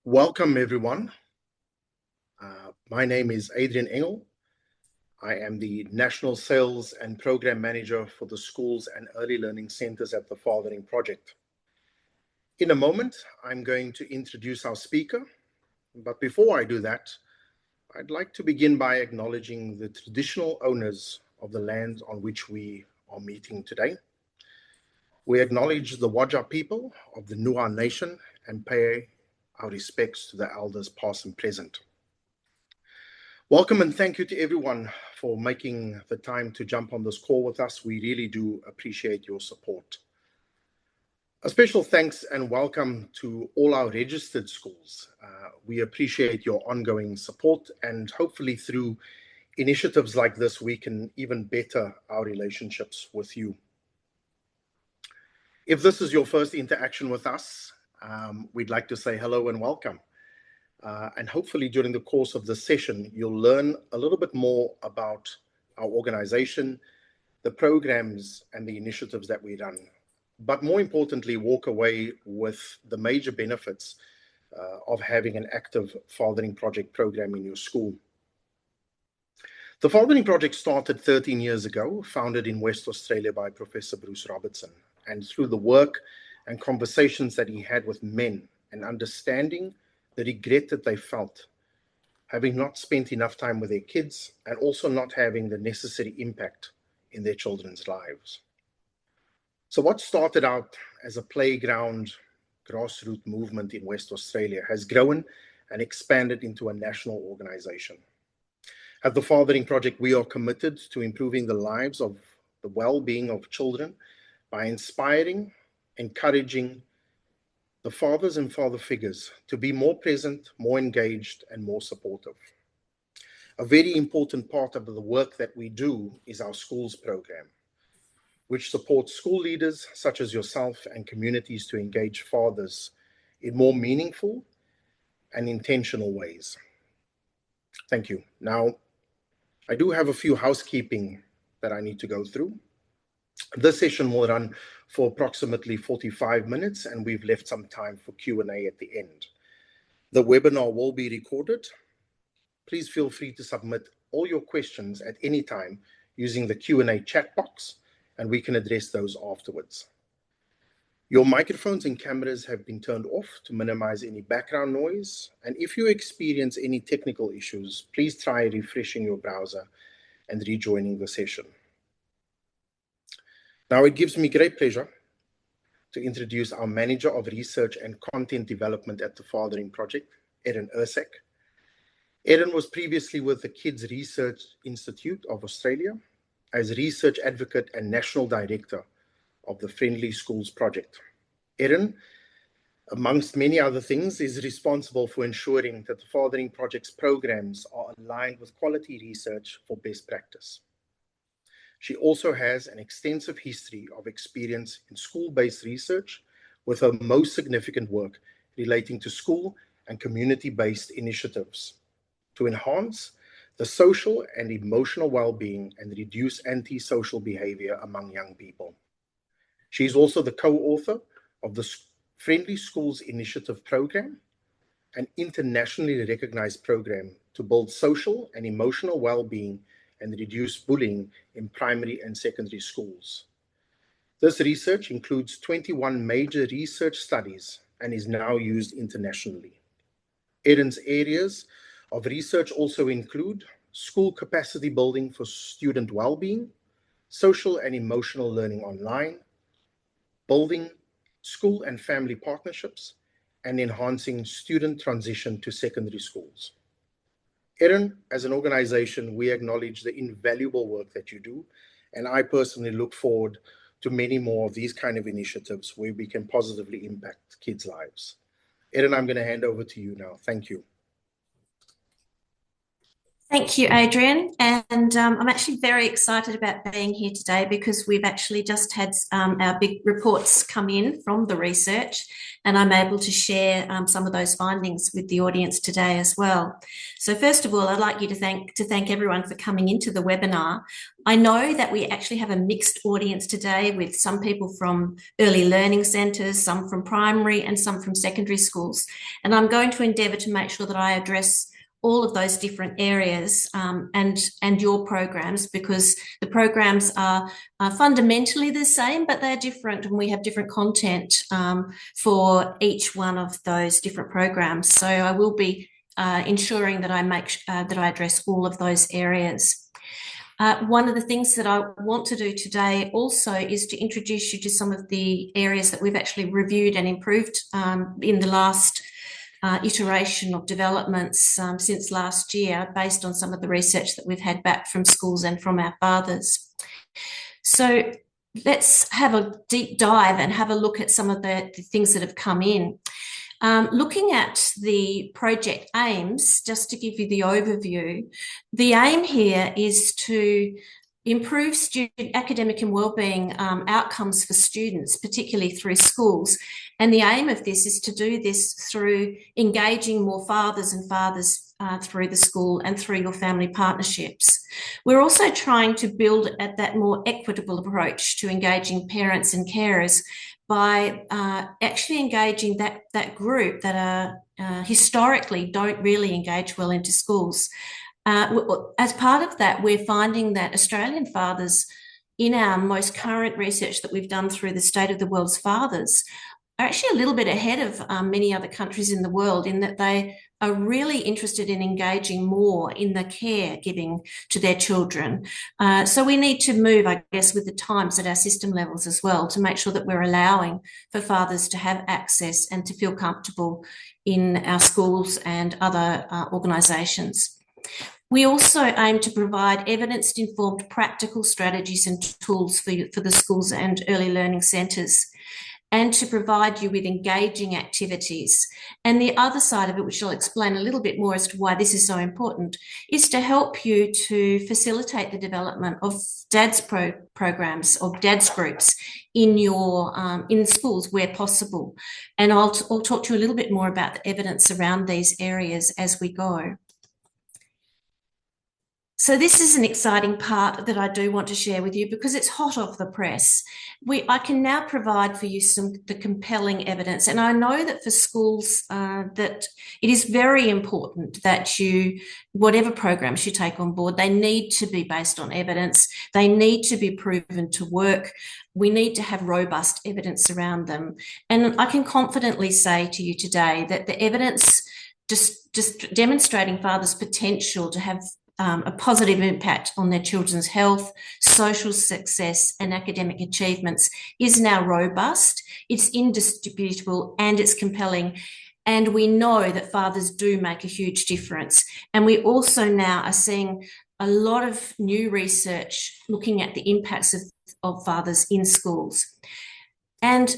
Welcome, everyone. My name is Adrian Engel. I am the National Sales and Program Manager for the Schools and Early Learning Centers at the Fathering Project. In a moment, I'm going to introduce our speaker, but before I do that, I'd like to begin by acknowledging the traditional owners of the land on which we are meeting today. We acknowledge the Wajah people of the Nuer Nation and pay our respects to the elders past and present. Welcome and thank you to everyone for making the time to jump on this call with us. We really do appreciate your support. A special thanks and welcome to all our registered schools. We appreciate your ongoing support, and hopefully through initiatives like this, we can even better our relationships with you. If this is your first interaction with us, we'd like to say hello and welcome. And hopefully during the course of this session, you'll learn a little bit more about our organization, the programs and the initiatives that we run, but more importantly, walk away with the major benefits of having an active Fathering Project program in your school. The Fathering Project started 13 years ago, founded in West Australia by Professor Bruce Robertson, and through the work and conversations that he had with men and understanding the regret that they felt, having not spent enough time with their kids and also not having the necessary impact in their children's lives. So what started out as a playground grassroots movement in West Australia has grown and expanded into a national organization. At the Fathering Project, we are committed to improving the lives of the well-being of children by inspiring, encouraging the fathers and father figures to be more present, more engaged, and more supportive. A very important part of the work that we do is our schools program, which supports school leaders such as yourself and communities to engage fathers in more meaningful and intentional ways. Thank you. Now, I do have a few housekeeping that I need to go through. This session will run for approximately 45 minutes, and we've left some time for Q&A at the end. The webinar will be recorded. Please feel free to submit all your questions at any time using the Q&A chat box, and we can address those afterwards. Your microphones and cameras have been turned off to minimize any background noise, and if you experience any technical issues, please try refreshing your browser and rejoining the session. Now, it gives me great pleasure to introduce our Manager of Research and Content Development at the Fathering Project, Erin Ersak. Erin was previously with the Kids Research Institute of Australia as Research Advocate and National Director of the Friendly Schools Project. Erin, amongst many other things, is responsible for ensuring that the Fathering Project's programs are aligned with quality research for best practice. She also has an extensive history of experience in school-based research, with her most significant work relating to school and community-based initiatives to enhance the social and emotional well-being and reduce antisocial behavior among young people. She is also the co-author of the Friendly Schools Initiative program, an internationally recognized program to build social and emotional well-being and reduce bullying in primary and secondary schools. This research includes 21 major research studies and is now used internationally. Erin's areas of research also include school capacity building for student well-being, social and emotional learning online, building school and family partnerships, and enhancing student transition to secondary schools. Erin, as an organization, we acknowledge the invaluable work that you do, and I personally look forward to many more of these kind of initiatives where we can positively impact kids' lives. Erin, I'm going to hand over to you now. Thank you. Thank you, Adrian. And I'm actually very excited about being here today because we've actually just had our big reports come in from the research, and I'm able to share some of those findings with the audience today as well. So first of all, I'd like you to thank everyone for coming into the webinar. I know that we actually have a mixed audience today with some people from early learning centres, some from primary and some from secondary schools. And I'm going to endeavour to make sure that I address all of those different areas and your programs, because the programs are fundamentally the same, but they're different, and we have different content for each one of those different programs. So I will be ensuring that I address all of those areas. One of the things that I want to do today also is to introduce you to some of the areas that we've actually reviewed and improved in the last iteration of developments since last year, based on some of the research that we've had back from schools and from our fathers. So let's have a deep dive and have a look at some of the things that have come in. Looking at the project aims, just to give you the overview, the aim here is to improve student academic and wellbeing outcomes for students, particularly through schools. And the aim of this is to do this through engaging more fathers through the school and through your family partnerships. We're also trying to build at that more equitable approach to engaging parents and carers by actually engaging that group that historically don't really engage well into schools. As part of that, we're finding that Australian fathers, in our most current research that we've done through the State of the World's Fathers, are actually a little bit ahead of many other countries in the world, in that they are really interested in engaging more in the care giving to their children. So we need to move, I guess, with the times at our system levels as well, to make sure that we're allowing for fathers to have access and to feel comfortable in our schools and other organisations. We also aim to provide evidence-informed practical strategies and tools for the schools and early learning centres, and to provide you with engaging activities. And the other side of it, which I'll explain a little bit more as to why this is so important, is to help you to facilitate the development of DADS programs or DADS groups in in schools where possible. And I'll talk to you a little bit more about the evidence around these areas as we go. So this is an exciting part that I do want to share with you because it's hot off the press. I can now provide for you the compelling evidence, and I know that for schools that it is very important that whatever programs you take on board, they need to be based on evidence. They need to be proven to work. We need to have robust evidence around them. And I can confidently say to you today that the evidence just demonstrating fathers' potential to have a positive impact on their children's health, social success, and academic achievements is now robust, it's indisputable, and it's compelling. And we know that fathers do make a huge difference. And we also now are seeing a lot of new research looking at the impacts of fathers in schools. And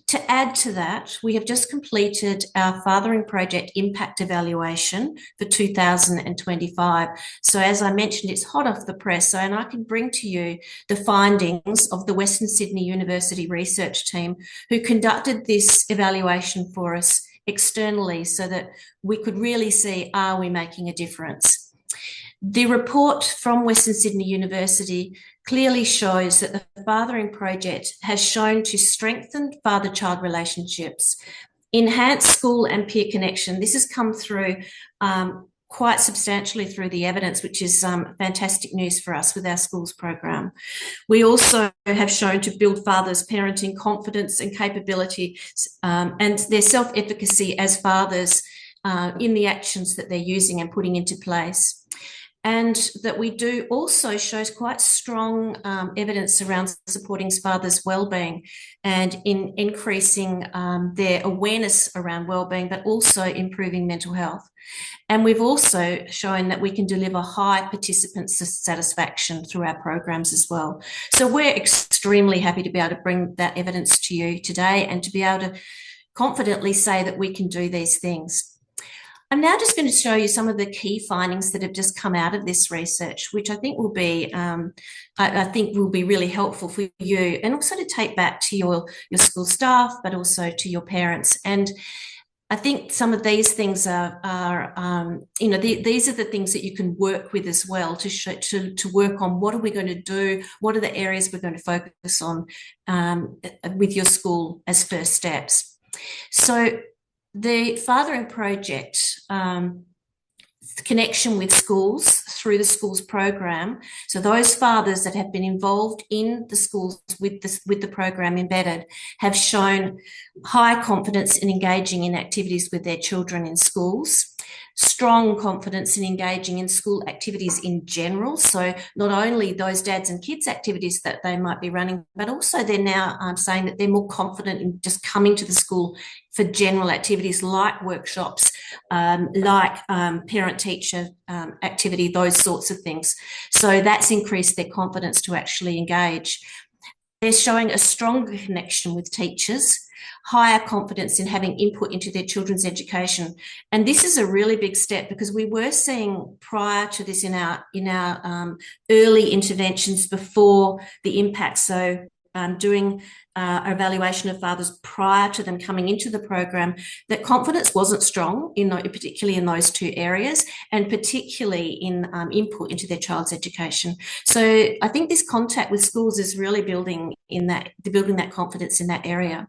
to add to that, we have just completed our Fathering Project Impact Evaluation for 2025. So as I mentioned, it's hot off the press, and I can bring to you the findings of the Western Sydney University research team who conducted this evaluation for us externally so that we could really see, are we making a difference? The report from Western Sydney University clearly shows that the Fathering Project has shown to strengthen father-child relationships, enhance school and peer connection. This has come through quite substantially through the evidence, which is fantastic news for us with our schools program. We also have shown to build fathers' parenting confidence and capability and their self-efficacy as fathers in the actions that they're using and putting into place. And that we do also shows quite strong evidence around supporting fathers' wellbeing and in increasing their awareness around wellbeing, but also improving mental health. And we've also shown that we can deliver high participant satisfaction through our programs as well. So we're extremely happy to be able to bring that evidence to you today and to be able to confidently say that we can do these things. I'm now just going to show you some of the key findings that have just come out of this research, which I think will be, I think will be really helpful for you, and also to take back to your school staff, but also to your parents. And I think some of these things these are the things that you can work with as well to work on what are we going to do, what are the areas we're going to focus on with your school as first steps. So the Fathering Project connection with schools through the schools program. So those fathers that have been involved in the schools with the program embedded have shown high confidence in engaging in activities with their children in schools, strong confidence in engaging in school activities in general. So not only those dads and kids activities that they might be running, but also they're now saying that they're more confident in just coming to the school for general activities like workshops, like parent-teacher activity, those sorts of things. So that's increased their confidence to actually engage. They're showing a stronger connection with teachers, higher confidence in having input into their children's education. And this is a really big step, because we were seeing prior to this in our early interventions before the impact. So doing evaluation of fathers prior to them coming into the program, that confidence wasn't strong, particularly in those two areas, and particularly in input into their child's education. So I think this contact with schools is really building that confidence in that area.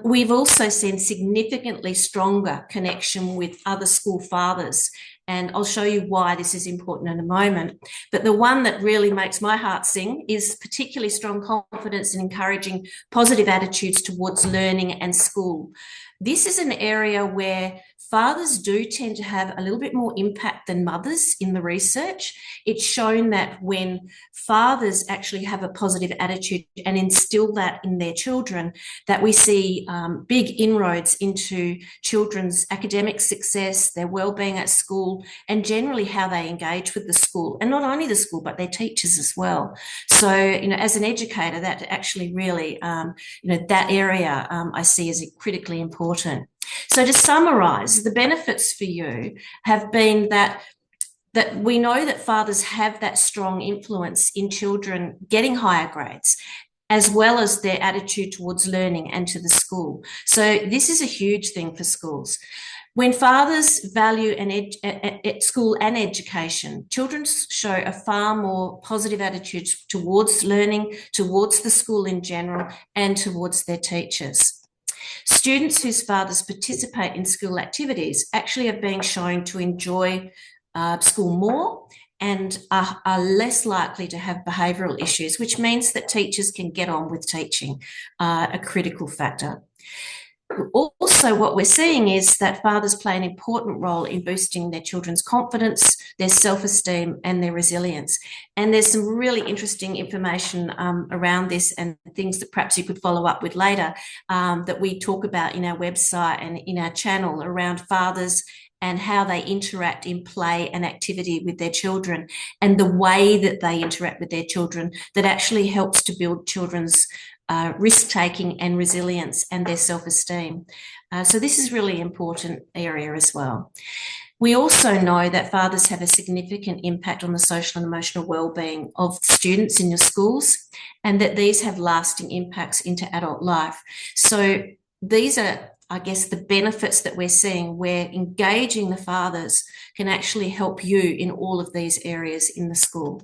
We've also seen significantly stronger connection with other school fathers, and I'll show you why this is important in a moment. But the one that really makes my heart sing is particularly strong confidence in encouraging positive attitudes towards learning and school. This is an area where fathers do tend to have a little bit more impact than mothers in the research. It's shown that when fathers actually have a positive attitude and instill that in their children, that we see big inroads into children's academic success, their well-being at school, and generally how they engage with the school, and not only the school, but their teachers as well. So, as an educator, that actually really, that area I see as critically important. So to summarise, the benefits for you have been that we know that fathers have that strong influence in children getting higher grades, as well as their attitude towards learning and to the school. So this is a huge thing for schools. When fathers value school and education, children show a far more positive attitude towards learning, towards the school in general, and towards their teachers. Students whose fathers participate in school activities actually are being shown to enjoy school more and are less likely to have behavioural issues, which means that teachers can get on with teaching, a critical factor. Also, what we're seeing is that fathers play an important role in boosting their children's confidence, their self-esteem, and their resilience. And there's some really interesting information around this, and things that perhaps you could follow up with later, that we talk about in our website and in our channel around fathers and how they interact in play and activity with their children, and the way that they interact with their children that actually helps to build children's risk-taking and resilience and their self-esteem. So this is really important area as well. We also know that fathers have a significant impact on the social and emotional well-being of students in your schools, and that these have lasting impacts into adult life. So these are, I guess, the benefits that we're seeing, where engaging the fathers can actually help you in all of these areas in the school.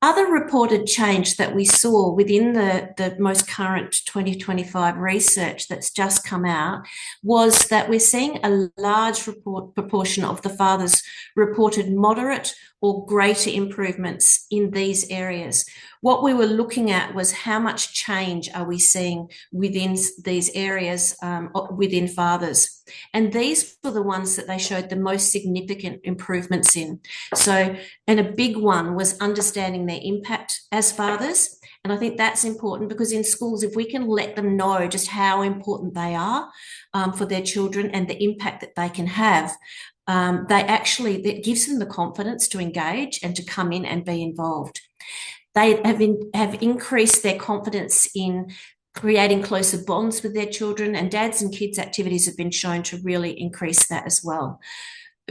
Other reported change that we saw within the most current 2025 research that's just come out was that we're seeing a large proportion of the fathers reported moderate or greater improvements in these areas. What we were looking at was how much change are we seeing within these areas within fathers. And these were the ones that they showed the most significant improvements in. So, and a big one was understanding their impact as fathers. And I think that's important, because in schools, if we can let them know just how important they are for their children and the impact that they can have, that gives them the confidence to engage and to come in and be involved. They have increased their confidence in creating closer bonds with their children, and dads and kids activities have been shown to really increase that as well.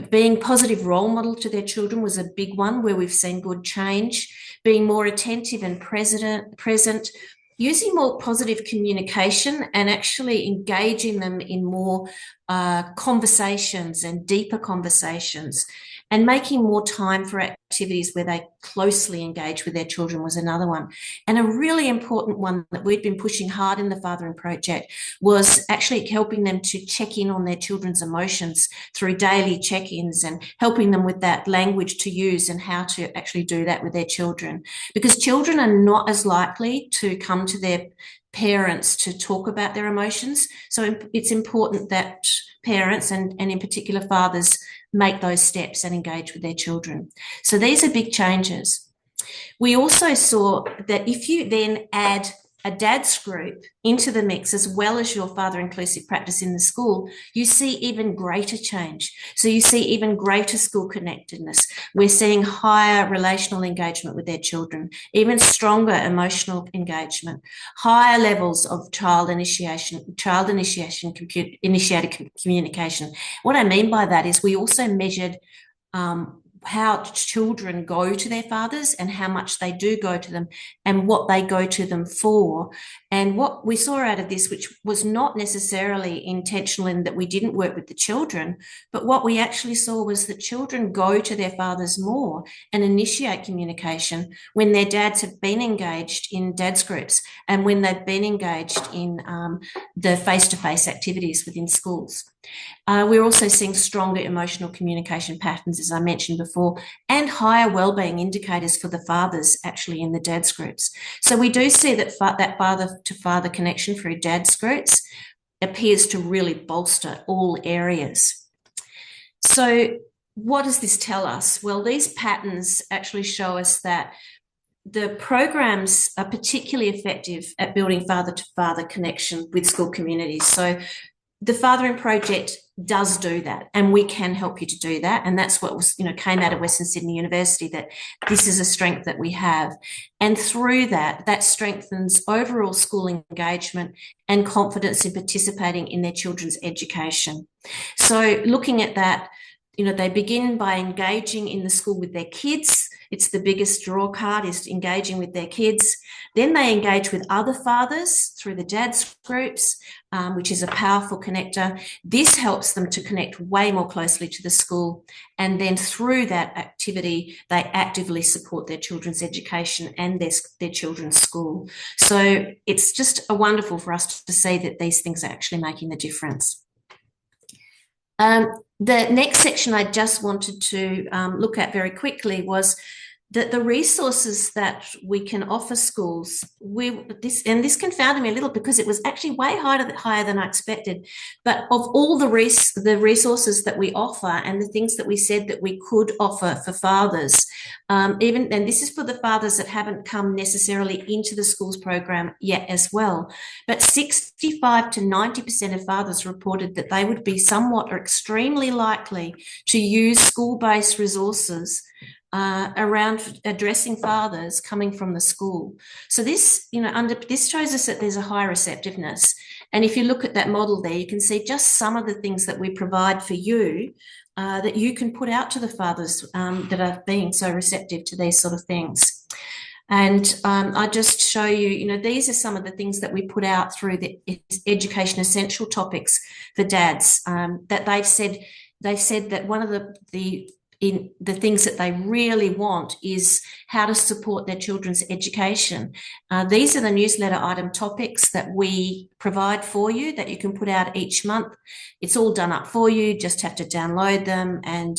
Being positive role model to their children was a big one where we've seen good change. Being more attentive and present, using more positive communication and actually engaging them in more conversations and deeper conversations, and making more time for activities where they closely engage with their children was another one. And a really important one that we've been pushing hard in the Fathering Project was actually helping them to check in on their children's emotions through daily check-ins and helping them with that language to use and how to actually do that with their children. Because children are not as likely to come to their parents to talk about their emotions. So it's important that parents and in particular fathers make those steps and engage with their children. So these are big changes. We also saw that if you then add a dad's group into the mix as well as your father inclusive practice in the school, you see even greater change. So you see even greater school connectedness. We're seeing higher relational engagement with their children, even stronger emotional engagement, higher levels of child initiated communication. What I mean by that is we also measured how children go to their fathers and how much they do go to them and what they go to them for. And what we saw out of this, which was not necessarily intentional in that we didn't work with the children, but what we actually saw was that children go to their fathers more and initiate communication when their dads have been engaged in dads groups and when they've been engaged in the face-to-face activities within schools. We're also seeing stronger emotional communication patterns, as I mentioned before, and higher wellbeing indicators for the fathers actually in the dads groups. So we do see that that father-to-father connection through dads groups appears to really bolster all areas. So what does this tell us? Well, these patterns actually show us that the programs are particularly effective at building father-to-father connection with school communities. So the Fathering Project does do that, and we can help you to do that. And that's what was, came out of Western Sydney University, that this is a strength that we have. And through that, that strengthens overall school engagement and confidence in participating in their children's education. So looking at that, they begin by engaging in the school with their kids. It's the biggest draw card, is engaging with their kids. Then they engage with other fathers through the dads groups, which is a powerful connector. This helps them to connect way more closely to the school. And then through that activity, they actively support their children's education and their children's school. So it's just wonderful for us to see that these things are actually making the difference. The next section I just wanted to look at very quickly was that the resources that we can offer schools, this confounded me a little because it was actually way higher than I expected. But of all the resources that we offer and the things that we said that we could offer for fathers, and this is for the fathers that haven't come necessarily into the schools program yet as well, but 65 to 90% of fathers reported that they would be somewhat or extremely likely to use school-based resources around addressing fathers coming from the school. So this, this shows us that there's a high receptiveness. And if you look at that model there, you can see just some of the things that we provide for you that you can put out to the fathers that are being so receptive to these sort of things. And I just show you, these are some of the things that we put out through the education essential topics for dads that they've said that one of the things that they really want is how to support their children's education. These are the newsletter item topics that we provide for you that you can put out each month. It's all done up for you, just have to download them and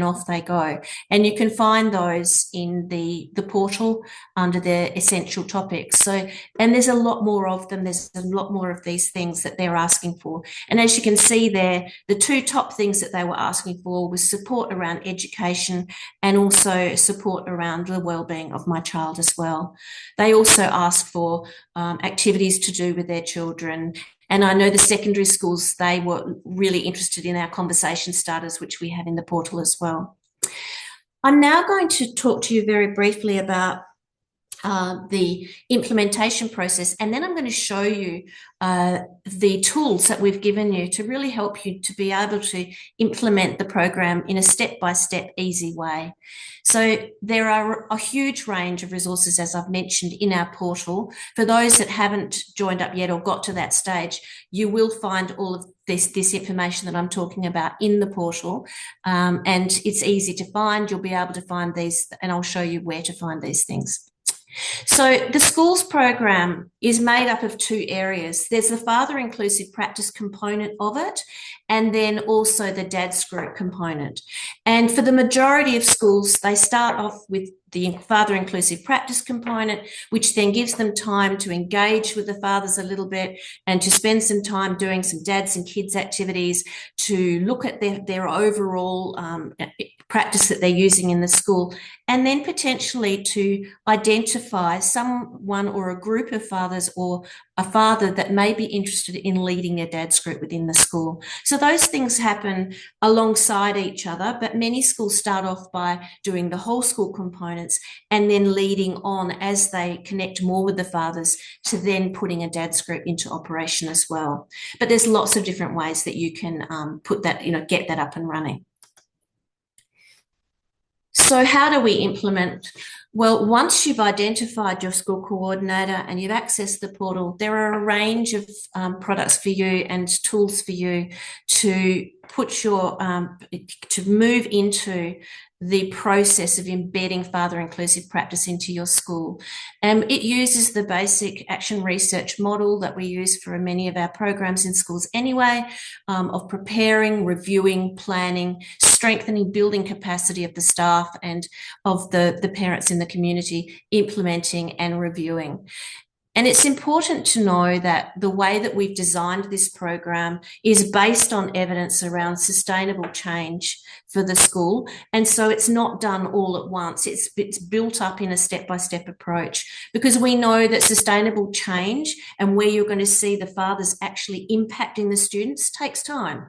off they go. And you can find those in the portal under the essential topics. So, and there's a lot more of them. There's a lot more of these things that they're asking for. And as you can see there, the two top things that they were asking for was support around education and also support around the wellbeing of my child as well. They also asked for activities to do with their children. And I know the secondary schools, they were really interested in our conversation starters, which we have in the portal as well. I'm now going to talk to you very briefly about the implementation process, and then I'm going to show you the tools that we've given you to really help you to be able to implement the program in a step-by-step easy way. So there are a huge range of resources, as I've mentioned, in our portal. For those that haven't joined up yet or got to that stage, you will find all of this information that I'm talking about in the portal, and it's easy to find. You'll be able to find these, and I'll show you where to find these things. So the schools program is made up of two areas. There's the father inclusive practice component of it, and then also the dad's group component. And for the majority of schools, they start off with the father inclusive practice component, which then gives them time to engage with the fathers a little bit and to spend some time doing some dads and kids activities, to look at their overall practice that they're using in the school, and then potentially to identify someone or a group of fathers or a father that may be interested in leading a dad's group within the school. So those things happen alongside each other, but many schools start off by doing the whole school components and then leading on as they connect more with the fathers to then putting a dad's group into operation as well. But there's lots of different ways that you can put that, get that up and running. So how do we implement? Well, once you've identified your school coordinator and you've accessed the portal, there are a range of products for you and tools for you to put your, to move into the process of embedding father inclusive practice into your school. It uses the basic action research model that we use for many of our programs in schools anyway, of preparing, reviewing, planning, strengthening, building capacity of the staff and of the parents in the community, implementing and reviewing. And it's important to know that the way that we've designed this program is based on evidence around sustainable change for the school. And so it's not done all at once. It's built up in a step-by-step approach, because we know that sustainable change and where you're going to see the fathers actually impacting the students takes time.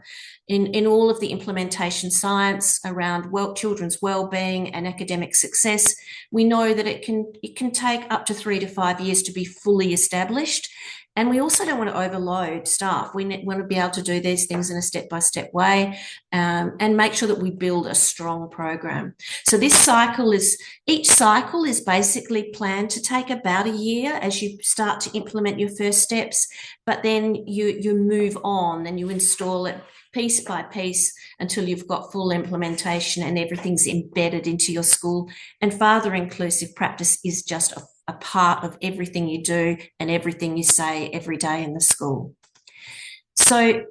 In all of the implementation science around children's wellbeing and academic success, we know that it can take up to 3 to 5 years to be fully established. And we also don't want to overload staff. We want to be able to do these things in a step-by-step way, and make sure that we build a strong program. So each cycle is basically planned to take about a year as you start to implement your first steps, but then you move on and you install it piece by piece until you've got full implementation and everything's embedded into your school. And father inclusive practice is just a part of everything you do and everything you say every day in the school. So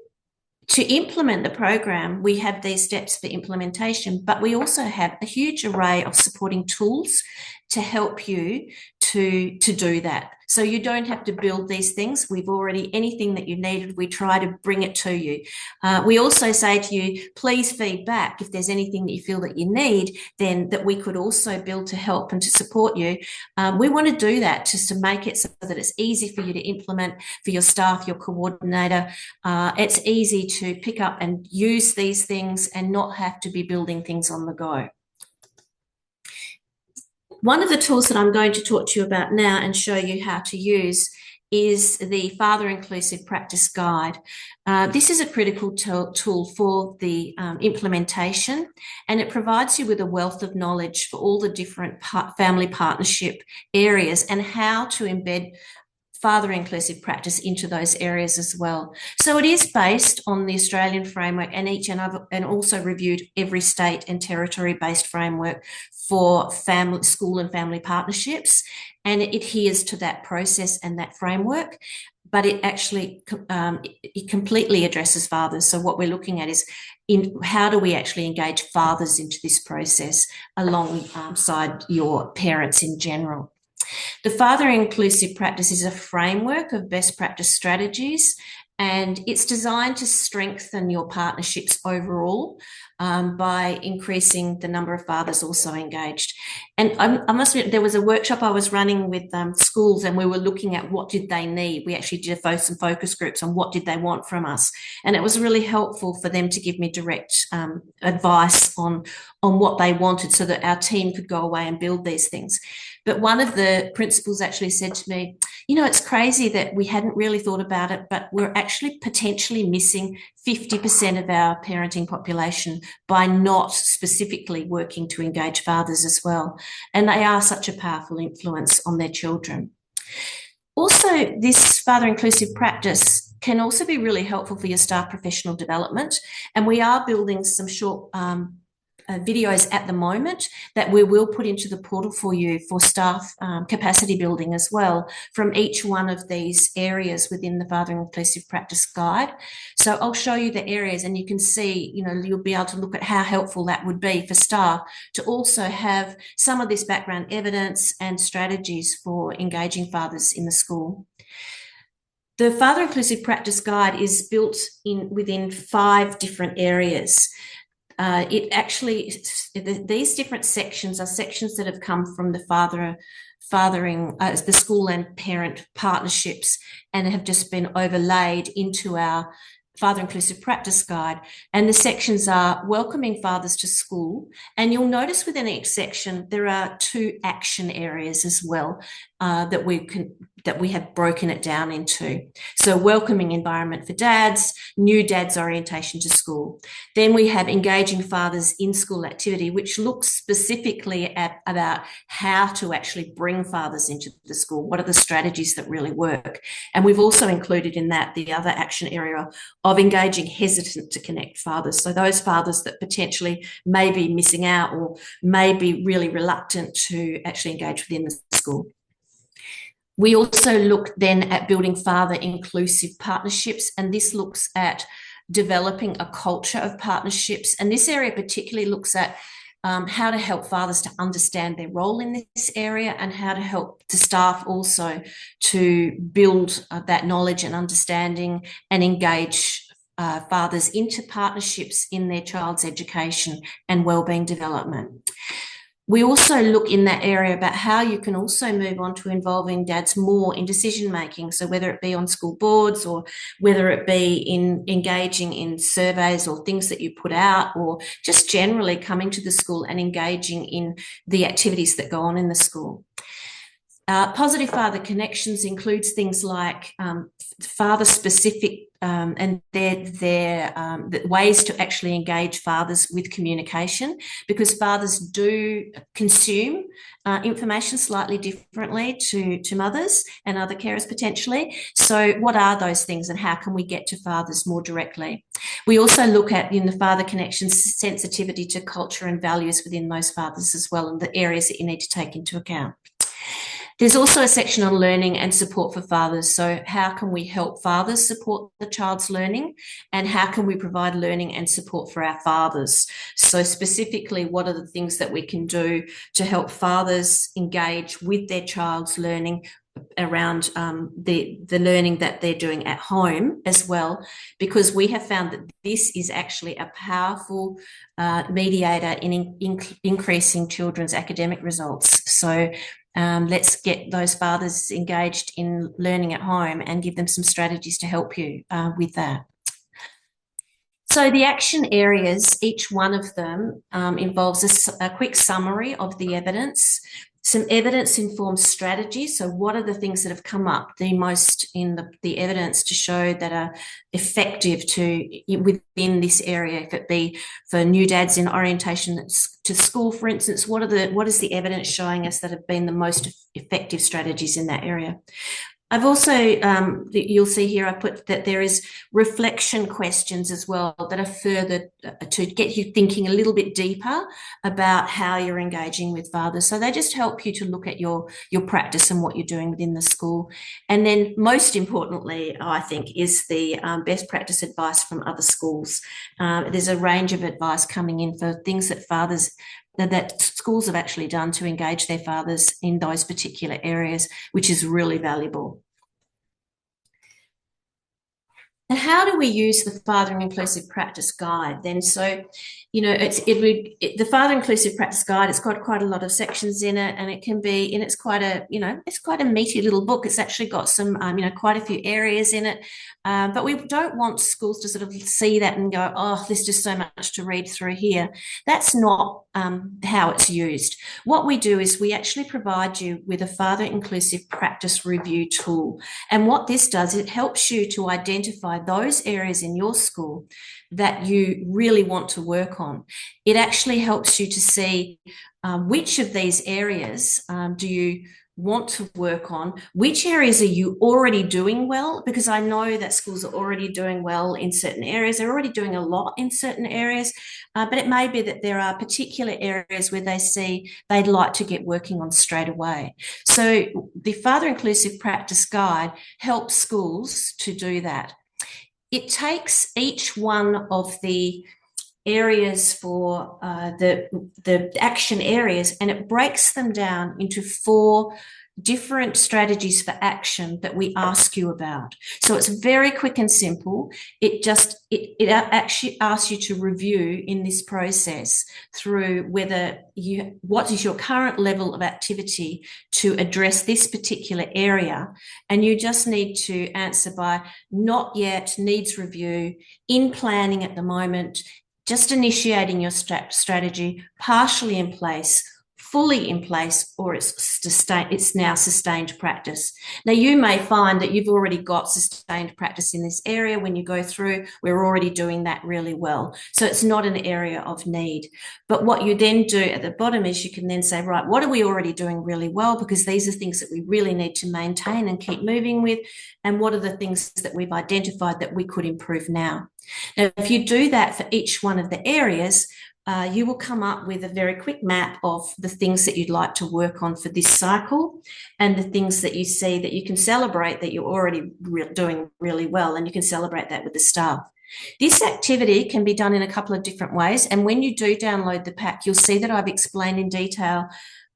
to implement the program, we have these steps for implementation, but we also have a huge array of supporting tools to help you to do that. So you don't have to build these things. Anything that you needed, we try to bring it to you. We also say to you, please feedback if there's anything that you feel that you need, then that we could also build to help and to support you. We want to do that just to make it so that it's easy for you to implement, for your staff, your coordinator. It's easy to pick up and use these things and not have to be building things on the go. One of the tools that I'm going to talk to you about now and show you how to use is the Father Inclusive Practice Guide. This is a critical tool for the implementation, and it provides you with a wealth of knowledge for all the different family partnership areas and how to embed father inclusive practice into those areas as well. So it is based on the Australian framework and also reviewed every state and territory based framework for school and family partnerships, and it adheres to that process and that framework, but it actually it completely addresses fathers. So what we're looking at is how do we actually engage fathers into this process alongside your parents in general. The Father Inclusive Practice is a framework of best practice strategies And it's designed to strengthen your partnerships overall by increasing the number of fathers also engaged. And I must admit, there was a workshop I was running with schools, and we were looking at what did they need. We actually did some focus groups on what did they want from us. And it was really helpful for them to give me direct advice on what they wanted so that our team could go away and build these things. But one of the principals actually said to me, you know, it's crazy that we hadn't really thought about it, but we're actually potentially missing 50% of our parenting population by not specifically working to engage fathers as well. And they are such a powerful influence on their children. Also, this father inclusive practice can also be really helpful for your staff professional development. And we are building some short videos at the moment that we will put into the portal for you for staff capacity building as well from each one of these areas within the Father Inclusive Practice Guide. So I'll show you the areas, and you can see, you know, you'll be able to look at how helpful that would be for staff to also have some of this background evidence and strategies for engaging fathers in the school. The Father Inclusive Practice Guide is built within 5 different areas. These different sections are sections that have come from the the school and parent partnerships, and have just been overlaid into our Father Inclusive Practice Guide. And the sections are welcoming fathers to school. And you'll notice within each section, there are 2 action areas as well that we have broken it down into. So welcoming environment for dads, new dads orientation to school. Then we have engaging fathers in school activity, which looks specifically at about how to actually bring fathers into the school. What are the strategies that really work? And we've also included in that the other action area of engaging hesitant to connect fathers. So those fathers that potentially may be missing out or may be really reluctant to actually engage within the school. We also look then at building father inclusive partnerships, and this looks at developing a culture of partnerships. And this area particularly looks at how to help fathers to understand their role in this area, and how to help the staff also to build that knowledge and understanding and engage fathers into partnerships in their child's education and wellbeing development. We also look in that area about how you can also move on to involving dads more in decision making. So whether it be on school boards, or whether it be in engaging in surveys or things that you put out, or just generally coming to the school and engaging in the activities that go on in the school. Positive father connections includes things like father-specific and their ways to actually engage fathers with communication, because fathers do consume information slightly differently to mothers and other carers potentially. So what are those things, and how can we get to fathers more directly? We also look at, in the father connections, sensitivity to culture and values within those fathers as well, and the areas that you need to take into account. There's also a section on learning and support for fathers. So how can we help fathers support the child's learning, and how can we provide learning and support for our fathers? So specifically, what are the things that we can do to help fathers engage with their child's learning around the learning that they're doing at home as well, because we have found that this is actually a powerful mediator in increasing children's academic results. So let's get those fathers engaged in learning at home and give them some strategies to help you with that. So the action areas, each one of them involves a quick summary of the evidence, some evidence-informed strategies. So what are the things that have come up the most in the evidence to show that are effective within this area? If it be for new dads in orientation to school, for instance, what is the evidence showing us that have been the most effective strategies in that area? I've also, you'll see here, I put that there is reflection questions as well that are further to get you thinking a little bit deeper about how you're engaging with fathers. So they just help you to look at your practice and what you're doing within the school. And then most importantly, I think, is the best practice advice from other schools. There's a range of advice coming in for things that schools have actually done to engage their fathers in those particular areas, which is really valuable. And how do we use the Fathering Inclusive Practice Guide then? So, the Father Inclusive Practice Guide, it's got quite a lot of sections in it, and it can be, and it's quite a meaty little book. It's actually got some, quite a few areas in it. But we don't want schools to sort of see that and go, oh, there's just so much to read through here. That's not how it's used. What we do is we actually provide you with a Father Inclusive Practice Review tool. And what this does, it helps you to identify those areas in your school that you really want to work on. It actually helps you to see which of these areas do you want to work on, which areas are you already doing well, because I know that schools are already doing well in certain areas. They're already doing a lot in certain areas, but it may be that there are particular areas where they see they'd like to get working on straight away. So the Father Inclusive Practice Guide helps schools to do that. It takes each one of the areas for the action areas, and it breaks them down into 4 different strategies for action that we ask you about. So it's very quick and simple. It actually asks you to review in this process through what is your current level of activity to address this particular area, and you just need to answer by not yet, needs review, in planning at the moment, just initiating your strategy, partially in place, fully in place, or it's now sustained practice. Now, you may find that you've already got sustained practice in this area. When you go through, we're already doing that really well. So it's not an area of need. But what you then do at the bottom is you can then say, right, what are we already doing really well? Because these are things that we really need to maintain and keep moving with. And what are the things that we've identified that we could improve now? Now, if you do that for each one of the areas, you will come up with a very quick map of the things that you'd like to work on for this cycle, and the things that you see that you can celebrate that you're already doing really well, and you can celebrate that with the staff. This activity can be done in a couple of different ways, and when you do download the pack, you'll see that I've explained in detail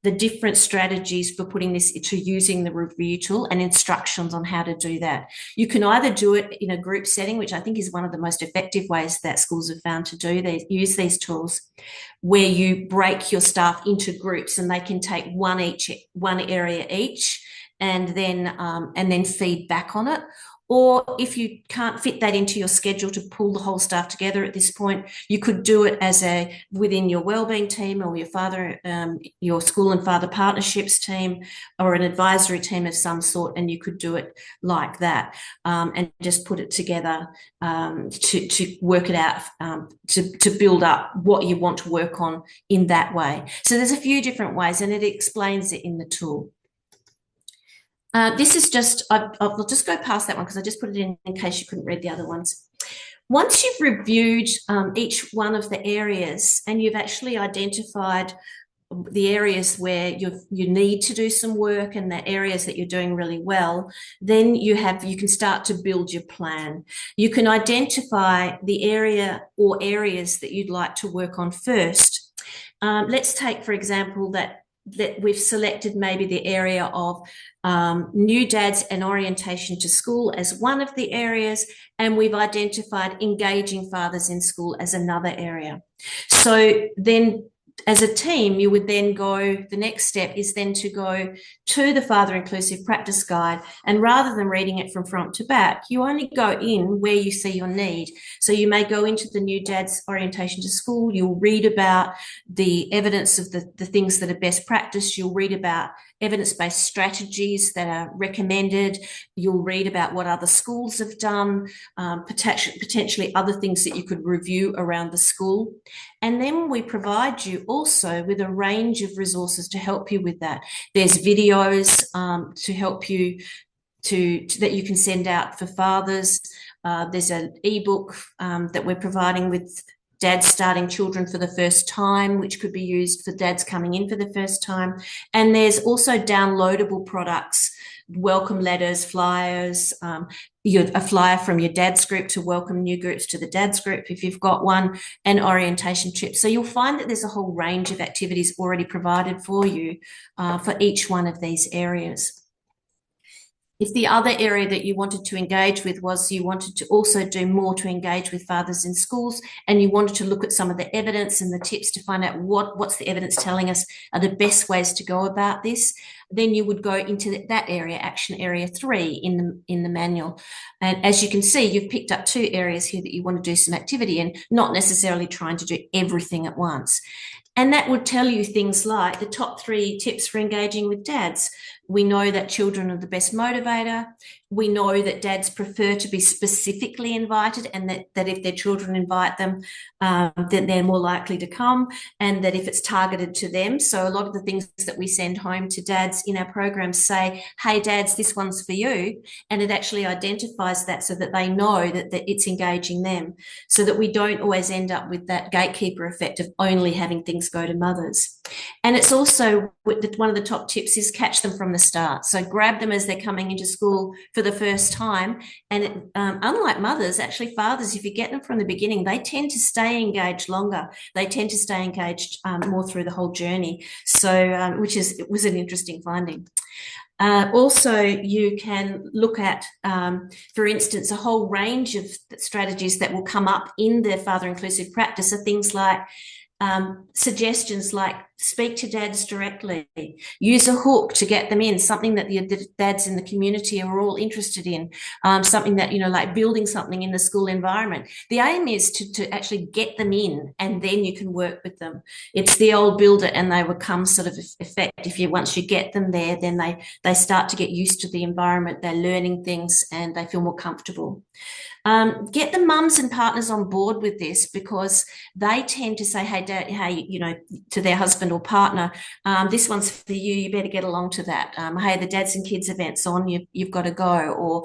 the different strategies for putting this to using the review tool and instructions on how to do that. You can either do it in a group setting, which I think is one of the most effective ways that schools have found to use these tools, where you break your staff into groups and they can take one area each, and then feed back on it. Or if you can't fit that into your schedule to pull the whole staff together at this point, you could do it within your wellbeing team, or your school and father partnerships team, or an advisory team of some sort, and you could do it like that, and just put it together to work it out, to build up what you want to work on in that way. So there's a few different ways, and it explains it in the tool. This is just, I'll just go past that one because I just put it in case you couldn't read the other ones. Once you've reviewed each one of the areas, and you've actually identified the areas where you need to do some work and the areas that you're doing really well, then you can start to build your plan. You can identify the area or areas that you'd like to work on first. Let's take, for example, that we've selected maybe the area of new dads and orientation to school as one of the areas, and we've identified engaging fathers in school as another area. So then, as a team, you would then the next step is then to go to the Father Inclusive Practice Guide, and rather than reading it from front to back, you only go in where you see your need. So you may go into the new dad's orientation to school, you'll read about the evidence of the things that are best practice, you'll read about evidence-based strategies that are recommended, you'll read about what other schools have done, potentially other things that you could review around the school. And then we provide you also with a range of resources to help you with that. There's videos to help you that you can send out for fathers. There's an ebook that we're providing with dads starting children for the first time, which could be used for dads coming in for the first time. And there's also downloadable products, welcome letters, flyers, a flyer from your dad's group to welcome new groups to the dad's group if you've got one, and orientation trips. So you'll find that there's a whole range of activities already provided for you for each one of these areas. If the other area that you wanted to engage with was you wanted to also do more to engage with fathers in schools, and you wanted to look at some of the evidence and the tips to find out what's the evidence telling us are the best ways to go about this, then you would go into that area, action area 3 in the manual. And as you can see, you've picked up 2 areas here that you want to do some activity in, not necessarily trying to do everything at once. And that would tell you things like the top 3 tips for engaging with dads. We know that children are the best motivator. We know that dads prefer to be specifically invited, and that if their children invite them, then they're more likely to come, and that if it's targeted to them. So a lot of the things that we send home to dads in our programs say, hey, dads, this one's for you. And it actually identifies that so that they know that it's engaging them, so that we don't always end up with that gatekeeper effect of only having things go to mothers. And it's also one of the top tips is catch them from the start. So grab them as they're coming into school for the first time. And unlike mothers, actually fathers, if you get them from the beginning, they tend to stay engaged longer. They tend to stay engaged more through the whole journey. So, it was an interesting finding. Also, you can look at, for instance, a whole range of strategies that will come up in the father inclusive practice are things like suggestions like speak to dads directly, use a hook to get them in, something that the dads in the community are all interested in, something that, like building something in the school environment. The aim is to actually get them in, and then you can work with them. It's the old build it and they will come sort of effect. Once you get them there, then they start to get used to the environment, they're learning things and they feel more comfortable. Get the mums and partners on board with this, because they tend to say, hey, dad, to their husband or partner, this one's for you, you better get along to that. Hey, the dads and kids event's on, you've got to go. Or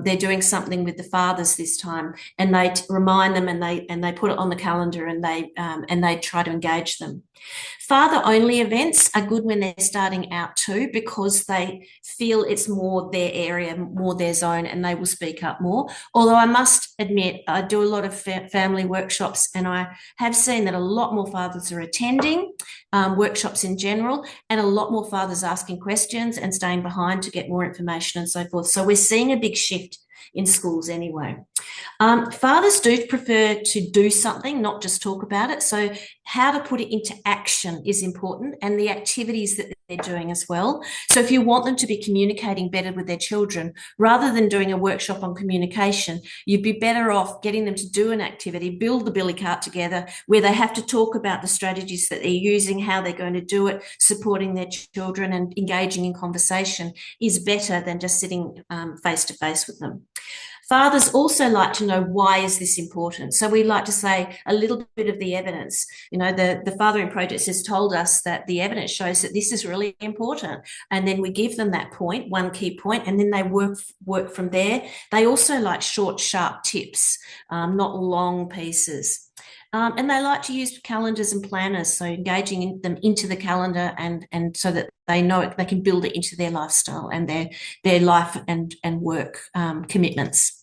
they're doing something with the fathers this time, and they remind them, and they put it on the calendar, and they try to engage them. Father-only events are good when they're starting out too, because they feel it's more their area, more their zone, and they will speak up more. Although I must admit, I do a lot of family workshops, and I have seen that a lot more fathers are attending workshops in general, and a lot more fathers asking questions and staying behind to get more information and so forth. So we're seeing a big shift in schools anyway. Fathers do prefer to do something, not just talk about it. So how to put it into action is important, and the activities that they're doing as well. So if you want them to be communicating better with their children, rather than doing a workshop on communication, you'd be better off getting them to do an activity, build the billy cart together, where they have to talk about the strategies that they're using, how they're going to do it, supporting their children and engaging in conversation is better than just sitting face to face with them. Fathers also like to know, why is this important? So we like to say a little bit of the evidence. The Fathering Project has told us that the evidence shows that this is really important. And then we give them that point, one key point, and then they work from there. They also like short, sharp tips, not long pieces. And they like to use calendars and planners, so engaging them into the calendar and so that they know it, they can build it into their lifestyle and their life and work commitments.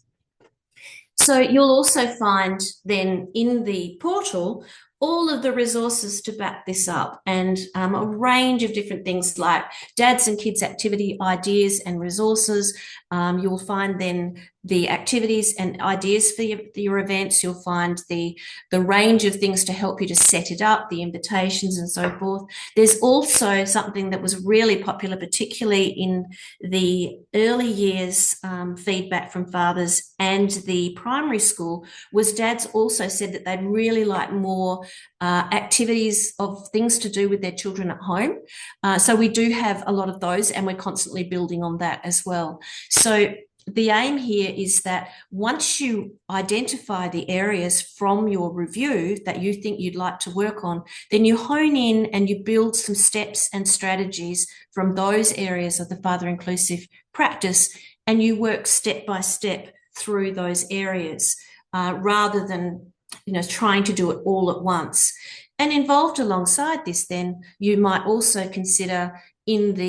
So you'll also find then in the portal all of the resources to back this up, and a range of different things like dads and kids activity ideas and resources. You'll find then the activities and ideas for your events. You'll find the range of things to help you to set it up, the invitations and so forth. There's also something that was really popular, particularly in the early years, feedback from fathers and the primary school, was dads also said that they'd really like more activities of things to do with their children at home. So we do have a lot of those, and we're constantly building on that as well. So the aim here is that once you identify the areas from your review that you think you'd like to work on, then you hone in and you build some steps and strategies from those areas of the father inclusive practice, and you work step by step through those areas rather than trying to do it all at once. And involved alongside this, then you might also consider in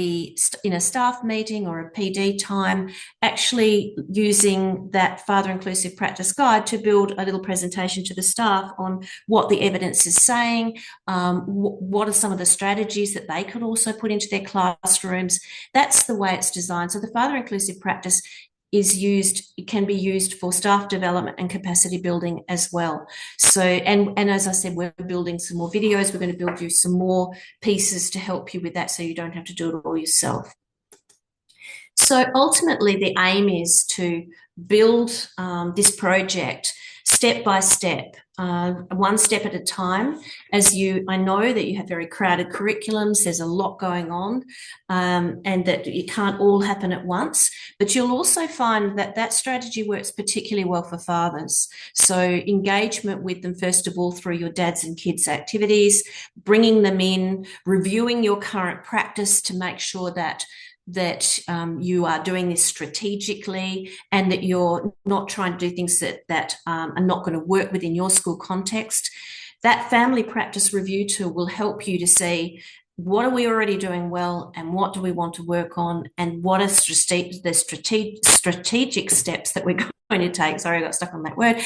a staff meeting or a PD time, actually using that Father Inclusive Practice Guide to build a little presentation to the staff on what the evidence is saying, what are some of the strategies that they could also put into their classrooms. That's the way it's designed. So the Father Inclusive Practice it can be used for staff development and capacity building as well. So, and as I said, we're building some more videos. We're going to build you some more pieces to help you with that, so you don't have to do it all yourself. So ultimately, the aim is to build this project step by step, one step at a time. I know that you have very crowded curriculums, there's a lot going on, and that it can't all happen at once, but you'll also find that that strategy works particularly well for fathers. So engagement with them, first of all, through your dads and kids activities, bringing them in, reviewing your current practice to make sure that you are doing this strategically and that you're not trying to do things that are not going to work within your school context. That family practice review tool will help you to see what are we already doing well and what do we want to work on, and what are the strategic steps that we're going to take. Sorry, I got stuck on that word.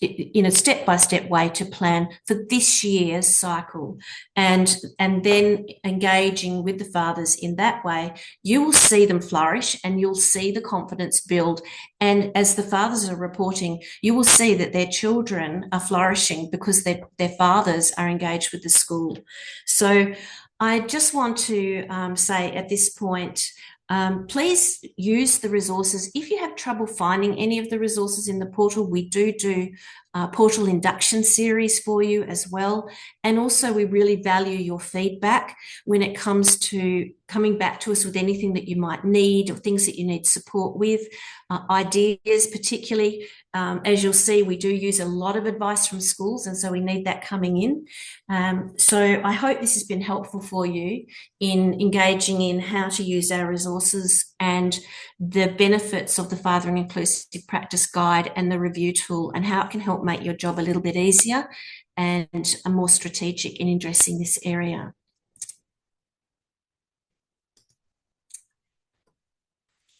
In a step-by-step way to plan for this year's cycle, and then engaging with the fathers in that way, you will see them flourish and you'll see the confidence build. And as the fathers are reporting, you will see that their children are flourishing because their fathers are engaged with the school. So I just want to say at this point, please use the resources. If you have trouble finding any of the resources in the portal, we do portal induction series for you as well. And also, we really value your feedback when it comes to coming back to us with anything that you might need or things that you need support with, ideas particularly. As you'll see, we do use a lot of advice from schools, and so we need that coming in. So I hope this has been helpful for you in engaging in how to use our resources and the benefits of the Fathering Inclusive Practice Guide and the review tool, and how it can help make your job a little bit easier and more strategic in addressing this area.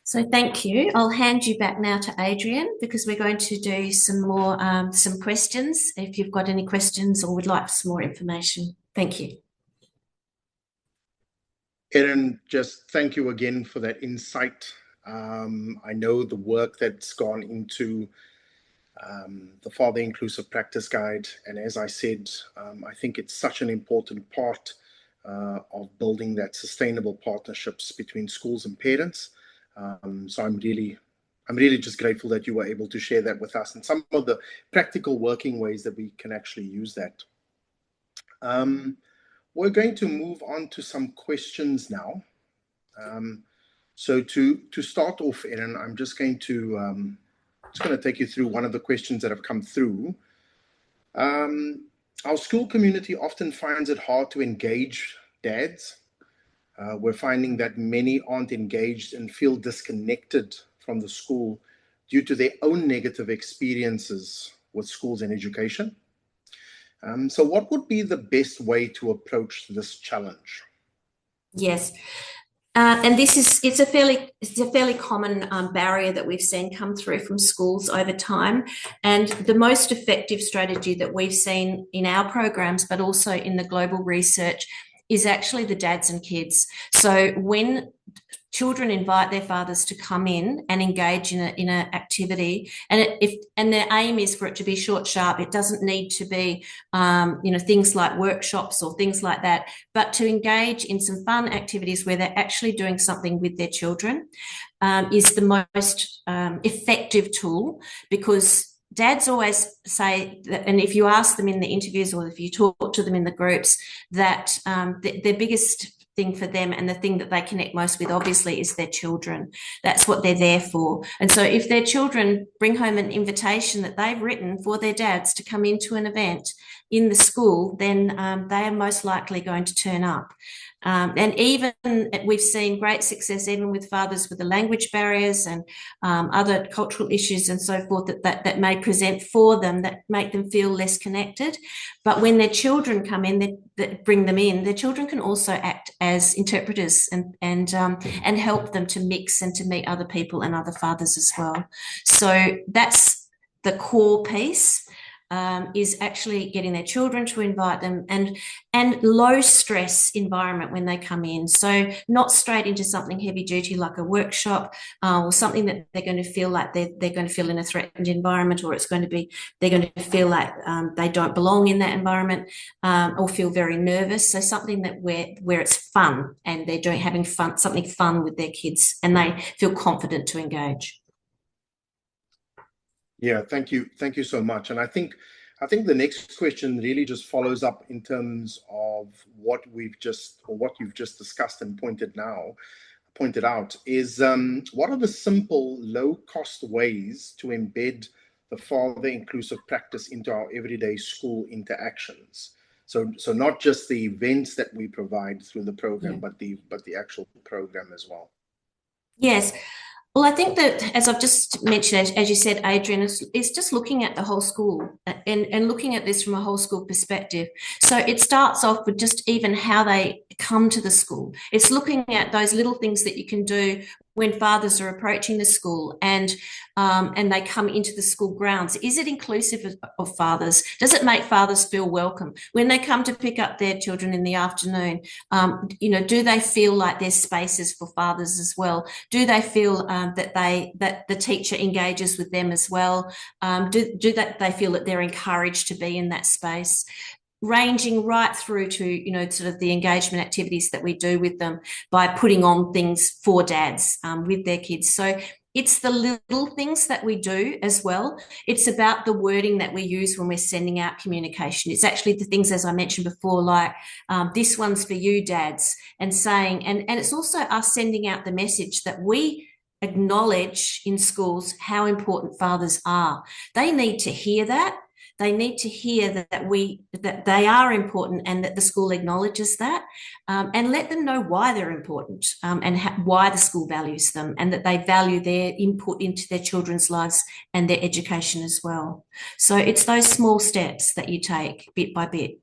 So thank you. I'll hand you back now to Adrian, because we're going to do some more some questions. If you've got any questions or would like some more information, thank you. Erin, just thank you again for that insight. I know the work that's gone into the Father Inclusive Practice Guide, and as I said, I think it's such an important part of building that sustainable partnerships between schools and parents. So I'm really just grateful that you were able to share that with us and some of the practical working ways that we can actually use that. We're going to move on to some questions now. So to start off, Erin, I'm just going to take you through one of the questions that have come through. Our school community often finds it hard to engage dads. We're finding that many aren't engaged and feel disconnected from the school due to their own negative experiences with schools and education. So what would be the best way to approach this challenge? Yes. And it's a fairly common barrier that we've seen come through from schools over time. And the most effective strategy that we've seen in our programs, but also in the global research, is actually the dads and kids. So when children invite their fathers to come in and engage in an activity, and their aim is for it to be short, sharp. It doesn't need to be, things like workshops or things like that, but to engage in some fun activities where they're actually doing something with their children is the most effective tool, because dads always say that, and if you ask them in the interviews or if you talk to them in the groups, that their biggest thing for them and the thing that they connect most with, obviously, is their children. That's what they're there for. And so if their children bring home an invitation that they've written for their dads to come into an event in the school, then they are most likely going to turn up. And even we've seen great success even with fathers with the language barriers and other cultural issues and so forth that may present for them that make them feel less connected. But when their children come in, that bring them in, their children can also act as interpreters and help them to mix and to meet other people and other fathers as well. So that's the core piece. Is actually getting their children to invite them, and low stress environment when they come in. So not straight into something heavy duty like a workshop or something that they're going to feel like they're going to feel in a threatened environment, or it's going to be they're going to feel like they don't belong in that environment or feel very nervous. So something that where it's fun and they're having fun, something fun with their kids, and they feel confident to engage. Yeah, thank you so much. And I think the next question really just follows up in terms of what you've just discussed and pointed out is what are the simple, low-cost ways to embed the father inclusive practice into our everyday school interactions? So not just the events that we provide through the program, but the actual program as well. Yes. Well, I think that, as I've just mentioned, as you said, Adrian, is just looking at the whole school and looking at this from a whole school perspective. So it starts off with just even how they come to the school. It's looking at those little things that you can do when fathers are approaching the school and they come into the school grounds. Is it inclusive of fathers? Does it make fathers feel welcome when they come to pick up their children in the afternoon? Do they feel like there's spaces for fathers as well? Do they feel that the teacher engages with them as well? Do that they feel that they're encouraged to be in that space? Ranging right through to sort of the engagement activities that we do with them by putting on things for dads with their kids. So it's the little things that we do as well. It's about the wording that we use when we're sending out communication. It's actually the things, as I mentioned before, like this one's for you, dads, and saying, and it's also us sending out the message that we acknowledge in schools how important fathers are. They need to hear that. They need to hear that they are important and that the school acknowledges that, and let them know why they're important and why the school values them, and that they value their input into their children's lives and their education as well. So it's those small steps that you take bit by bit.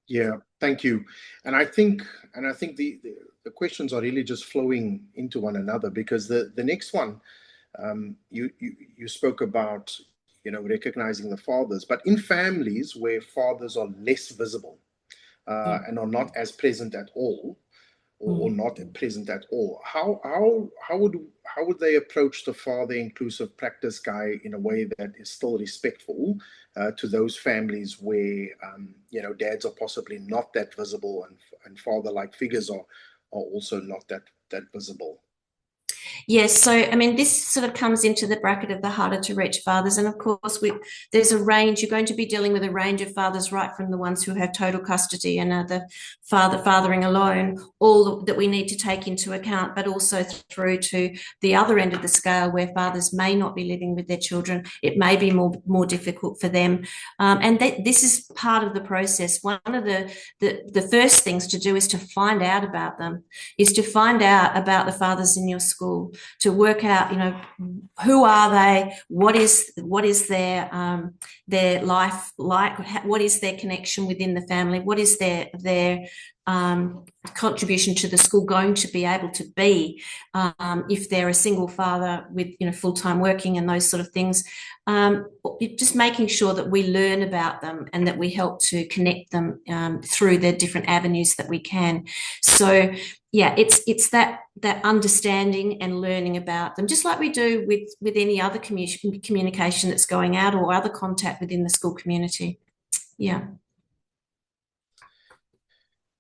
Yeah, thank you. And I think the questions are really just flowing into one another, because the next one, you spoke about, recognizing the fathers, but in families where fathers are less visible and are not as present at all, or not present at all, how would they approach the father inclusive practice guy in a way that is still respectful to those families where dads are possibly not that visible, and father-like figures are also not that visible? Yes, so I mean, this sort of comes into the bracket of the harder to reach fathers. And of course, there's a range. You're going to be dealing with a range of fathers, right from the ones who have total custody and are the fathering alone, all that we need to take into account, but also through to the other end of the scale where fathers may not be living with their children. It may be more difficult for them. And this is part of the process. One of the first things to do is to find out about them, is to find out about the fathers in your school, to work out, who are they, what is their life like, what is their connection within the family, what is their contribution to the school going to be able to be if they're a single father with full-time working and those sort of things. Just making sure that we learn about them and that we help to connect them through the different avenues that we can. So yeah, it's that understanding and learning about them, just like we do with any other communication that's going out or other contact within the school community. Yeah.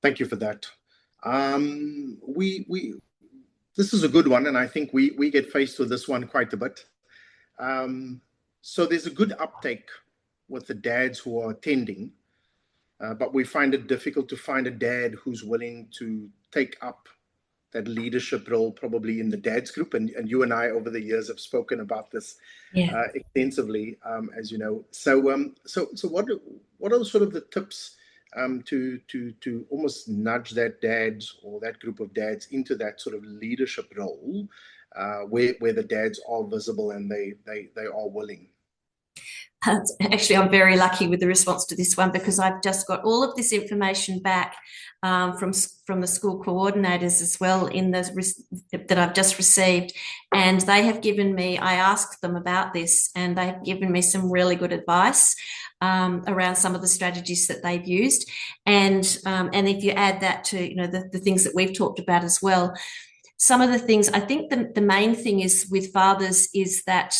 Thank you for that. This is a good one, and I think we get faced with this one quite a bit. So there's a good uptake with the dads who are attending, but we find it difficult to find a dad who's willing to take up that leadership role, probably in the dads group. And you and I over the years have spoken about this extensively, as you know. So what are sort of the tips to almost nudge that dad or that group of dads into that sort of leadership role, where the dads are visible and they are willing? Actually, I'm very lucky with the response to this one because I've just got all of this information back from the school coordinators as well that I've just received, and they have given me. I asked them about this, and they've given me some really good advice around some of the strategies that they've used, and if you add that to the things that we've talked about as well. Some of the things I think the main thing is with fathers is that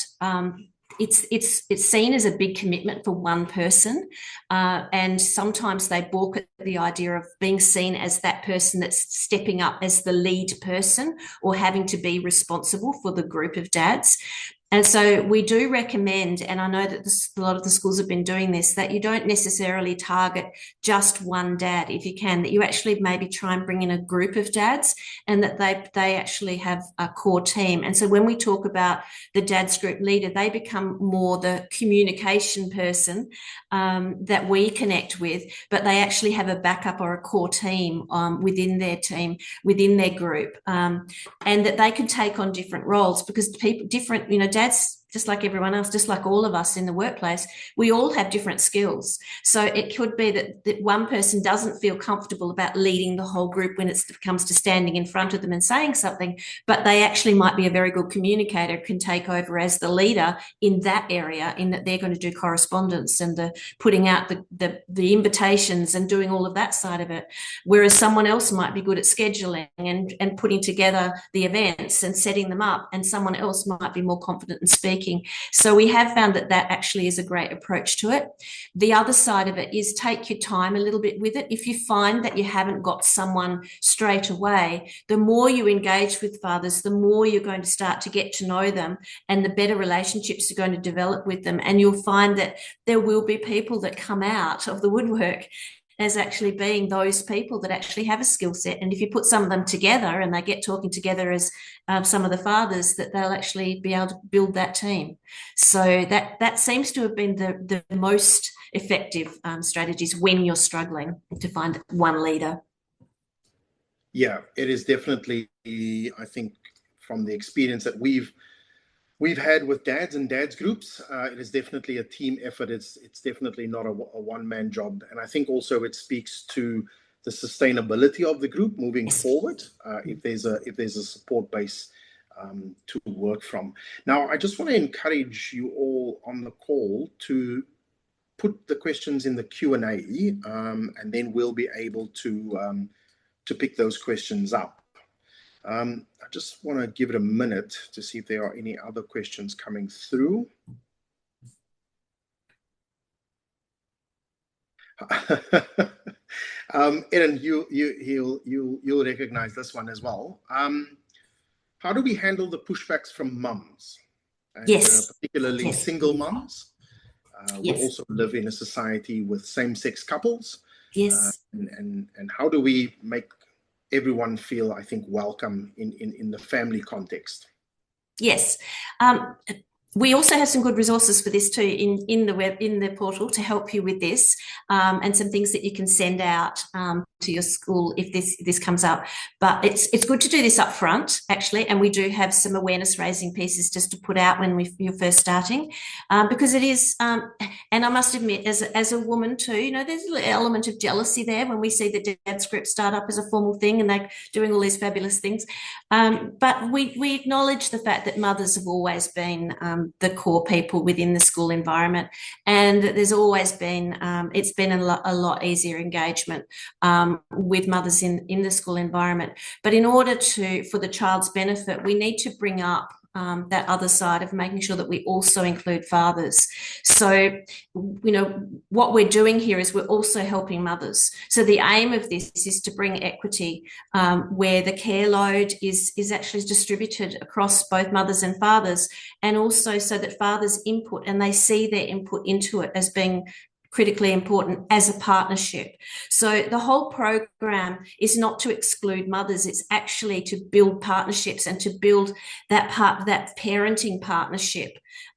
it's seen as a big commitment for one person, and sometimes they balk at the idea of being seen as that person that's stepping up as the lead person or having to be responsible for the group of dads. And so we do recommend, and I know that a lot of the schools have been doing this, that you don't necessarily target just one dad if you can, that you actually maybe try and bring in a group of dads and that they actually have a core team. And so when we talk about the dads group leader, they become more the communication person that we connect with, but they actually have a backup or a core team within their group, and that they can take on different roles because people different, dads, just like everyone else, just like all of us in the workplace, we all have different skills. So it could be that one person doesn't feel comfortable about leading the whole group when it comes to standing in front of them and saying something, but they actually might be a very good communicator, can take over as the leader in that area, in that they're going to do correspondence and the putting out the invitations and doing all of that side of it. Whereas someone else might be good at scheduling and putting together the events and setting them up, and someone else might be more confident in speaking. So we have found that actually is a great approach to it. The other side of it is take your time a little bit with it. If you find that you haven't got someone straight away, the more you engage with fathers, the more you're going to start to get to know them and the better relationships you're going to develop with them. And you'll find that there will be people that come out of the woodwork as actually being those people that actually have a skill set. And if you put some of them together and they get talking together as some of the fathers, that they'll actually be able to build that team. So that seems to have been the most effective strategies when you're struggling to find one leader. Yeah, it is definitely, I think, from the experience that we've had with dads and dads groups, it is definitely a team effort. It's definitely not a one-man job, and I think also it speaks to the sustainability of the group moving forward. If there's a support base to work from. Now, I just want to encourage you all on the call to put the questions in the Q&A, and then we'll be able to pick those questions up. I just want to give it a minute to see if there are any other questions coming through. Erin, you'll recognize this one as well. How do we handle the pushbacks from mums, and yes, particularly yes, single mums? We yes, also live in a society with same-sex couples. yes. And how do we make everyone feel, I think, welcome in the family context? Yes. We also have some good resources for this too in the portal to help you with this, and some things that you can send out to your school if this comes up. But it's good to do this up front, actually, and we do have some awareness raising pieces just to put out when you're first starting, because it is. And I must admit, as a woman too, there's an element of jealousy there when we see the dad's group start up as a formal thing and they're doing all these fabulous things. But we acknowledge the fact that mothers have always been the core people within the school environment, and there's always been it's been a lot easier engagement with mothers in the school environment. But in order for the child's benefit, we need to bring up that other side of making sure that we also include fathers. So, what we're doing here is we're also helping mothers. So the aim of this is to bring equity where the care load is actually distributed across both mothers and fathers, and also so that fathers input and they see their input into it as being critically important as a partnership. So the whole program is not to exclude mothers, it's actually to build partnerships and to build that parenting partnership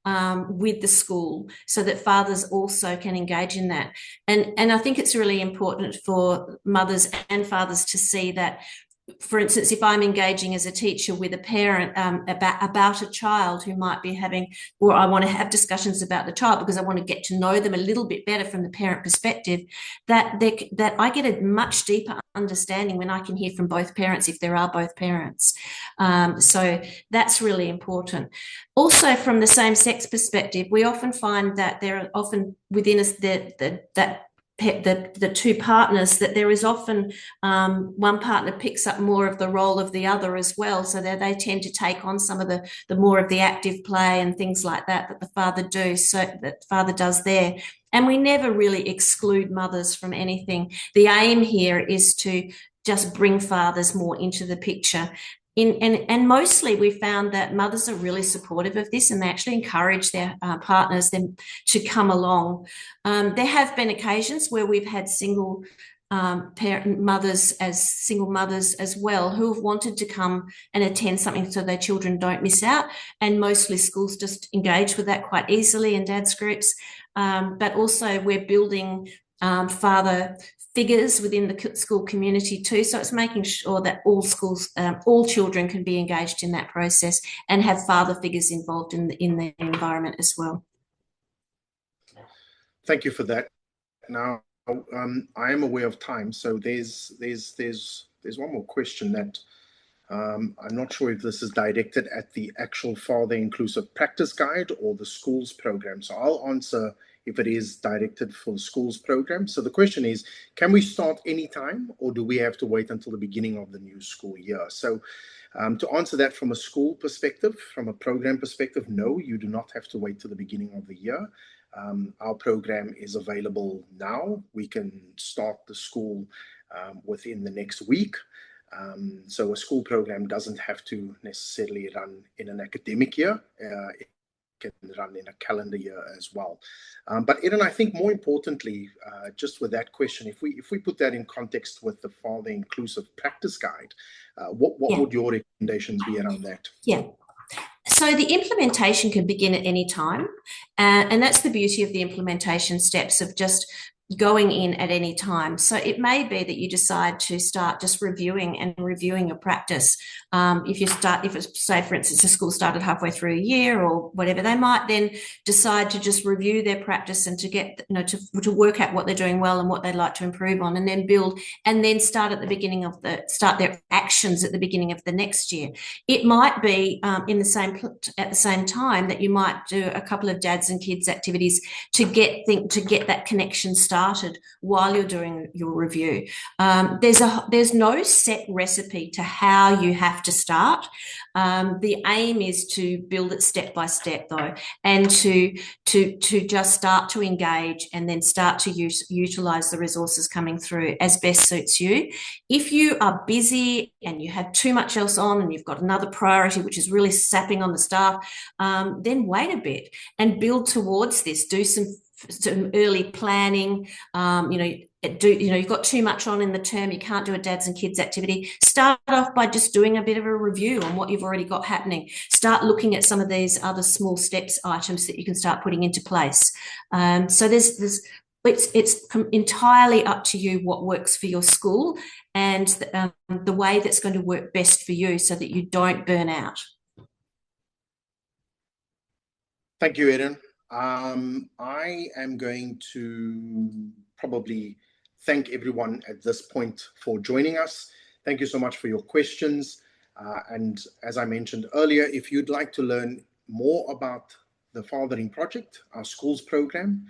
with the school so that fathers also can engage in that. And I think it's really important for mothers and fathers to see that for instance, if I'm engaging as a teacher with a parent about a child who might be having, or I want to have discussions about the child because I want to get to know them a little bit better from the parent perspective, that I get a much deeper understanding when I can hear from both parents if there are both parents. So that's really important. Also, from the same sex perspective, we often find that there are often within us the two partners, that there is often one partner picks up more of the role of the other as well, so that they tend to take on some of the more of the active play and things like that the father does there. And we never really exclude mothers from anything. The aim here is to just bring fathers more into the picture. And mostly we found that mothers are really supportive of this, and they actually encourage their partners them to come along. There have been occasions where we've had single mothers as well, who have wanted to come and attend something so their children don't miss out. And mostly schools just engage with that quite easily in dads groups. But also we're building father figures within the school community too. So it's making sure that all schools, all children can be engaged in that process and have father figures involved in their environment as well. Thank you for that. Now, I am aware of time, so there's one more question that I'm not sure if this is directed at the actual Father Inclusive Practice Guide or the schools program. So I'll answer if it is directed for the schools program. So the question is, can we start anytime, or do we have to wait until the beginning of the new school year? So to answer that from a school perspective, from a program perspective, no, you do not have to wait till the beginning of the year. Our program is available now. We can start the school within the next week. So a school program doesn't have to necessarily run in an academic year. It can run in a calendar year as well. But Erin, I think more importantly, just with that question, if we put that in context with the Father Inclusive Practice Guide, what would your recommendations be around that? Yeah. So the implementation can begin at any time, and that's the beauty of the implementation steps of just going in at any time. So it may be that you decide to start just reviewing your practice. If it's, say, for instance, a school started halfway through a year or whatever, they might then decide to just review their practice and to get, to work out what they're doing well and what they'd like to improve on, and then build, and then start their actions at the beginning of the next year. It might be at the same time that you might do a couple of dads and kids activities to get that connection started while you're doing your review. There's no set recipe to how you have to start. The aim is to build it step by step, though, and to just start to engage and then start to utilize the resources coming through as best suits you. If you are busy and you have too much else on and you've got another priority which is really sapping on the staff, then wait a bit and build towards this. Do some early planning. You've got too much on in the term, you can't do a dads and kids activity. Start off by just doing a bit of a review on what you've already got happening. Start looking at some of these other small steps items that you can start putting into place. So it's entirely up to you what works for your school and the way that's going to work best for you so that you don't burn out. Thank you, Erin. I am going to probably thank everyone at this point for joining us. Thank you so much for your questions. And as I mentioned earlier, if you'd like to learn more about the Fathering Project, our schools program,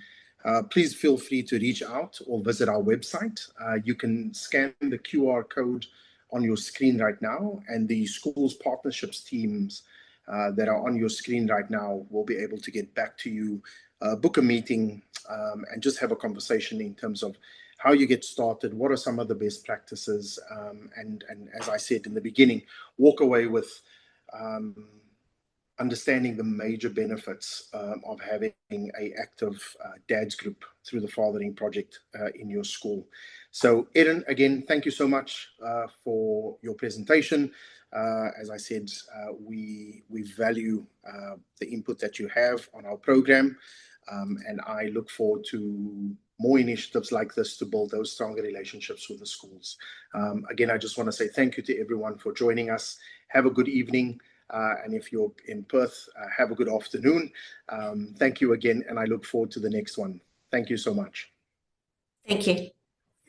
please feel free to reach out or visit our website. You can scan the QR code on your screen right now, and the schools partnerships teams that are on your screen right now will be able to get back to you, book a meeting, and just have a conversation in terms of how you get started, what are some of the best practices, and as I said in the beginning, walk away with understanding the major benefits of having an active dads group through the Fathering Project in your school. So Erin, again, thank you so much for your presentation. As I said, we value the input that you have on our program, and I look forward to more initiatives like this to build those stronger relationships with the schools. Again, I just want to say thank you to everyone for joining us. Have a good evening. And if you're in Perth, have a good afternoon. Thank you again, and I look forward to the next one. Thank you so much. Thank you.